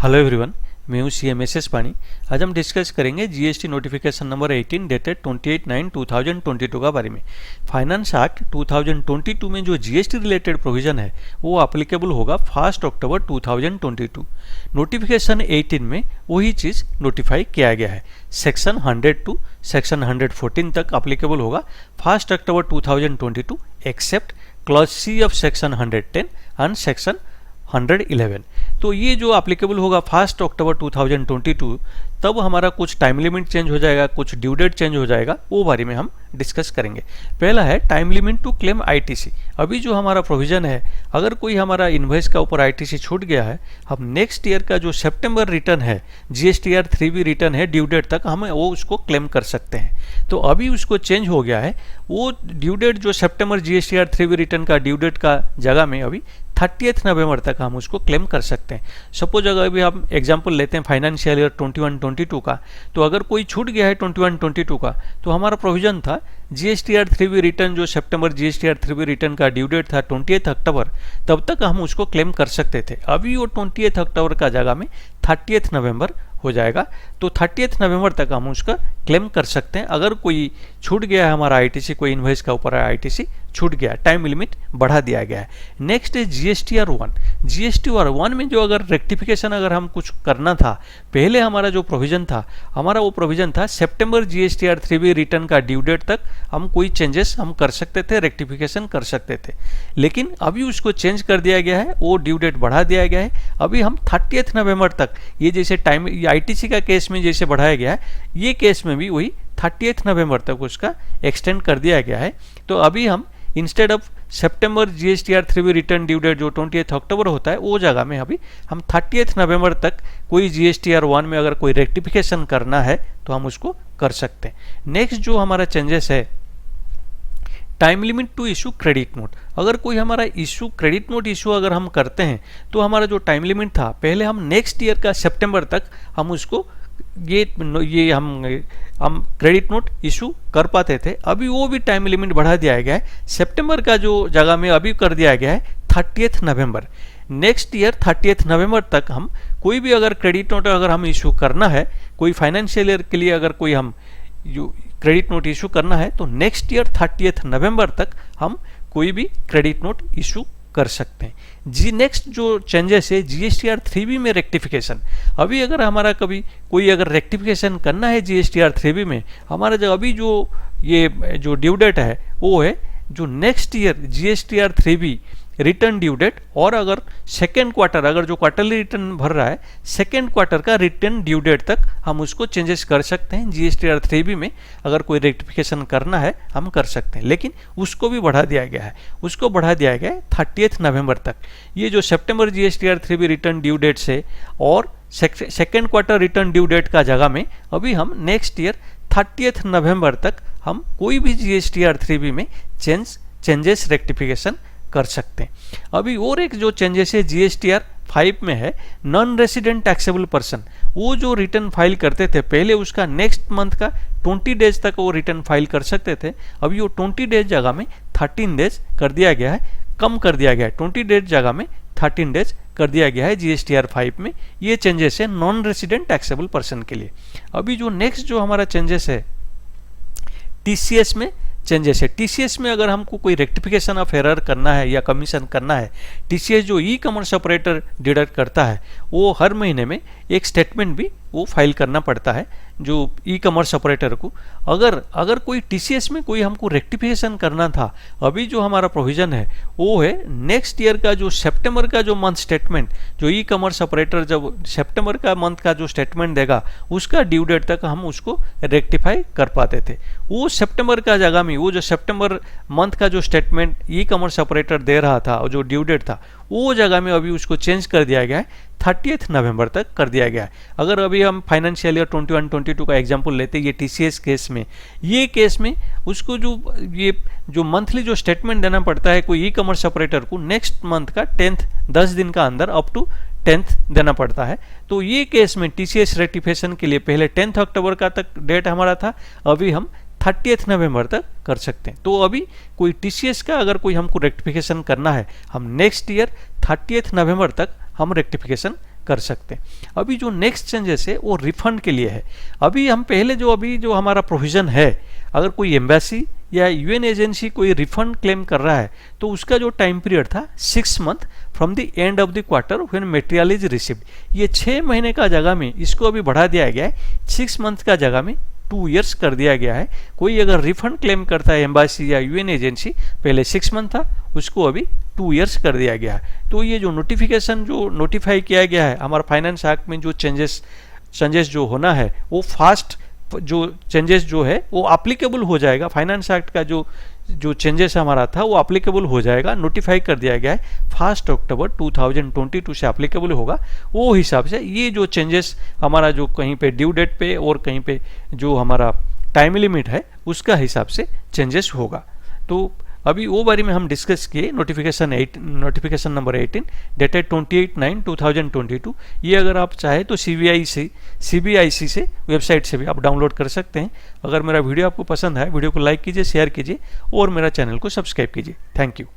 Hello everyone, मैं हूं CMSS पानी। आज हम डिस्कस करेंगे जीएसटी नोटिफिकेशन नंबर 18 डेटेड 28/9/2022 का बारे में। फाइनेंस एक्ट 2022 में जो जीएसटी रिलेटेड प्रोविजन है वो अप्लीकेबल होगा 1 अक्टूबर 2022। नोटिफिकेशन 18 में वही चीज़ नोटिफाई किया गया है। सेक्शन 100 टू सेक्शन 114 तक अप्लीकेबल होगा 1 अक्टूबर 2022 except clause C of section 110 and section 111। तो ये जो अप्लीकेबल होगा 1 अक्टूबर 2022, तब हमारा कुछ टाइम लिमिट चेंज हो जाएगा, कुछ ड्यू डेट चेंज हो जाएगा, वो बारे में हम डिस्कस करेंगे। पहला है time limit to claim ITC. अभी जो हमारा प्रोविजन है, अगर कोई हमारा इन्वॉइस का ऊपर आईटीसी छूट गया है, हम नेक्स्ट ईयर का जो सितंबर रिटर्न है, GSTR 3B रिटर्न है, ड्यू डेट तक हम वो उसको क्लेम कर सकते हैं। तो अभी उसको चेंज हो गया है, वो ड्यू डेट जो सितंबर GSTR 3B रिटर्न का ड्यू डेट का जगह में अभी 30 नवंबर तक हम उसको क्लेम कर सकते हैं। सपोज अगर अभी हम एग्जांपल लेते हैं फाइनेंशियल ईयर 21-22 का, तो अगर कोई छूट गया है 21-22 का, तो हमारा प्रोविजन था GSTR 3B रिटर्न जो सितंबर GSTR 3B रिटर्न का ड्यू डेट था 28 अक्टूबर, तब तक हम उसको क्लेम कर सकते थे। अभी वो 28 अक्टूबर का जगह में 30 नवंबर हो जाएगा, तो 30 नवंबर तक हम उसका क्लेम कर सकते हैं। अगर कोई छूट गया है हमारा आईटीसी, कोई इन्वॉइस का ऊपर आईटीसी छूट गया, टाइम लिमिट बढ़ा दिया गया है। नेक्स्ट है GSTR 1। GSTR 1 में जो अगर रेक्टिफिकेशन अगर हम कुछ करना था, पहले हमारा जो प्रोविजन था, हमारा वो प्रोविजन था सितंबर GSTR 3B रिटर्न का ड्यू डेट तक हम कोई चेंजेस हम कर सकते थे, रेक्टिफिकेशन कर सकते थे। लेकिन अभी उसको चेंज कर दिया गया है, वो ड्यू डेट बढ़ा दिया गया है। अभी हम 30 नवंबर तक, ये जैसे टाइम आईटीसी का केस में जैसे बढ़ाया गया है, ये केस में भी वही 30 नवंबर तक उसका एक्सटेंड कर दिया गया है। तो अभी हम इंस्टेड ऑफ सितंबर GSTR 3B return due date जो 28 अक्टूबर होता है, वो जगह में अभी हम 30 नवंबर तक कोई GSTR 1 में अगर कोई रेक्टिफिकेशन करना है तो हम उसको कर सकते हैं। नेक्स्ट जो हमारा चेंजेस है, time limit to issue credit note. अगर कोई हमारा इशू क्रेडिट नोट इशू अगर हम करते हैं, तो हमारा जो टाइम लिमिट था, पहले हम नेक्स्ट ईयर का सितंबर तक हम उसको ये हम क्रेडिट नोट इशू कर पाते थे। अभी वो भी टाइम लिमिट बढ़ा दिया गया है, सितंबर का जो जगह में अभी कर दिया गया है 30 नवंबर। नेक्स्ट ईयर 30 नवंबर तक हम कोई भी अगर क्रेडिट नोट अगर हम इशू करना है, कोई फाइनेंशियल ईयर के लिए अगर कोई हम क्रेडिट नोट इशू करना है, तो नेक्स्ट ईयर 30 नवंबर तक हम कोई भी क्रेडिट नोट इशू कर सकते हैं। नेक्स्ट जो चेंजेस है GSTR 3B में रेक्टिफिकेशन। अभी अगर हमारा कभी कोई अगर रेक्टिफिकेशन करना है GSTR 3B में, हमारा जो अभी जो ड्यू डेट है वो है जो next year GSTR 3B return due date, और अगर सेकेंड क्वार्टर अगर जो क्वार्टरली रिटर्न भर रहा है, सेकेंड क्वार्टर का रिटर्न ड्यू डेट तक हम उसको चेंजेस कर सकते हैं। GSTR 3B में अगर कोई रेक्टिफिकेशन करना है हम कर सकते हैं, लेकिन उसको भी बढ़ा दिया गया है, उसको बढ़ा दिया गया है 30 नवंबर तक। ये जो सितंबर GSTR 3B return due date से और second quarter return due date का जगह में अभी हम नेक्स्ट ईयर 30 नवंबर तक हम कोई भी GSTR 3B में चेंजेस रेक्टिफिकेशन कर सकते हैं। अभी और एक जो चेंजेस है GSTR 5 में है, नॉन रेसिडेंट टैक्सेबल पर्सन। वो जो रिटर्न फाइल करते थे पहले, उसका नेक्स्ट मंथ का 20 डेज तक वो रिटर्न फाइल कर सकते थे। अभी वो 20 डेज जगह में 13 डेज कर दिया गया है, कम कर दिया गया है। 20 डेज जगह में 13 डेज कर दिया गया है GSTR 5 में। ये चेंजेस है नॉन रेसिडेंट टैक्सेबल पर्सन के लिए। अभी जो नेक्स्ट जो हमारा चेंजेस है TCS में चेंजेस है। TCS में अगर हमको कोई रेक्टिफिकेशन ऑफ एरर करना है या कमीशन करना है, TCS जो ई कॉमर्स ऑपरेटर डिडक्ट करता है, वो हर महीने में एक स्टेटमेंट भी वो फाइल करना पड़ता है जो ई कॉमर्स ऑपरेटर को। अगर कोई TCS में कोई हमको रेक्टिफिकेशन करना था, अभी जो हमारा प्रोविजन है वो है नेक्स्ट ईयर का जो सितंबर का जो मंथ स्टेटमेंट, जो ई कॉमर्स ऑपरेटर जब सितंबर का मंथ का जो स्टेटमेंट देगा, उसका ड्यू डेट तक हम उसको रेक्टिफाई कर पाते थे। वो सितंबर का जगह में वो जो सितंबर मंथ का जो स्टेटमेंट ई कॉमर्स ऑपरेटर दे रहा था और जो ड्यू डेट था, वो जगह में अभी उसको चेंज कर दिया गया है, 30 नवंबर तक कर दिया गया है। अगर अभी हम फाइनेंशियल ईयर 21-22 का एग्जांपल लेते हैं, ये TCS केस में, ये केस में उसको जो मंथली जो स्टेटमेंट देना पड़ता है कोई ई कॉमर्स ऑपरेटर को, नेक्स्ट मंथ का 10 दिन का अंदर अप टू 10th देना पड़ता है। तो ये केस में TCS रेक्टिफिकेशन के लिए पहले 10 अक्टूबर का तक डेट हमारा था, अभी हम 30 नवंबर तक कर सकते हैं। तो अभी कोई TCS का अगर कोई हमको रेक्टिफिकेशन करना है, हम नेक्स्ट ईयर 30 नवंबर तक हम रेक्टिफिकेशन कर सकते हैं। अभी जो नेक्स्ट चेंजेस है वो रिफंड के लिए है। अभी हम पहले अभी जो हमारा प्रोविज़न है, अगर कोई एम्बेसी या यूएन एजेंसी कोई रिफंड क्लेम कर रहा है तो उसका जो टाइम पीरियड था 6 month from the end of the quarter when material is received, ये 6 महीने का जगह में इसको अभी बढ़ा दिया गया है, 6 मंथ का जगह में 2 ईयर्स कर दिया गया है। कोई अगर रिफंड क्लेम करता है एम्बेसी या यूएन एजेंसी, पहले 6 मंथ था, उसको अभी 2 ईयर्स कर दिया गया है। तो ये जो नोटिफिकेशन जो नोटिफाई किया गया है हमारा फाइनेंस एक्ट में, जो चेंजेस जो होना है वो फास्ट जो चेंजेस जो है वो अप्लीकेबल हो जाएगा। फाइनेंस एक्ट का जो चेंजेस हमारा था वो अप्लीकेबल हो जाएगा, नोटिफाई कर दिया गया है 1 अक्टूबर 2022 से अप्लीकेबल होगा। वो हिसाब से ये जो चेंजेस हमारा जो कहीं पे ड्यू डेट पे और कहीं पे जो हमारा टाइम लिमिट है उसका हिसाब से चेंजेस होगा। तो अभी वो बारे में हम डिस्कस किए। Notification number 18 dated 28/9/2022। ये अगर आप चाहे तो CBIC से वेबसाइट से भी आप डाउनलोड कर सकते हैं। अगर मेरा वीडियो आपको पसंद है, वीडियो को लाइक कीजिए, शेयर कीजिए और मेरा चैनल को सब्सक्राइब कीजिए। Thank you.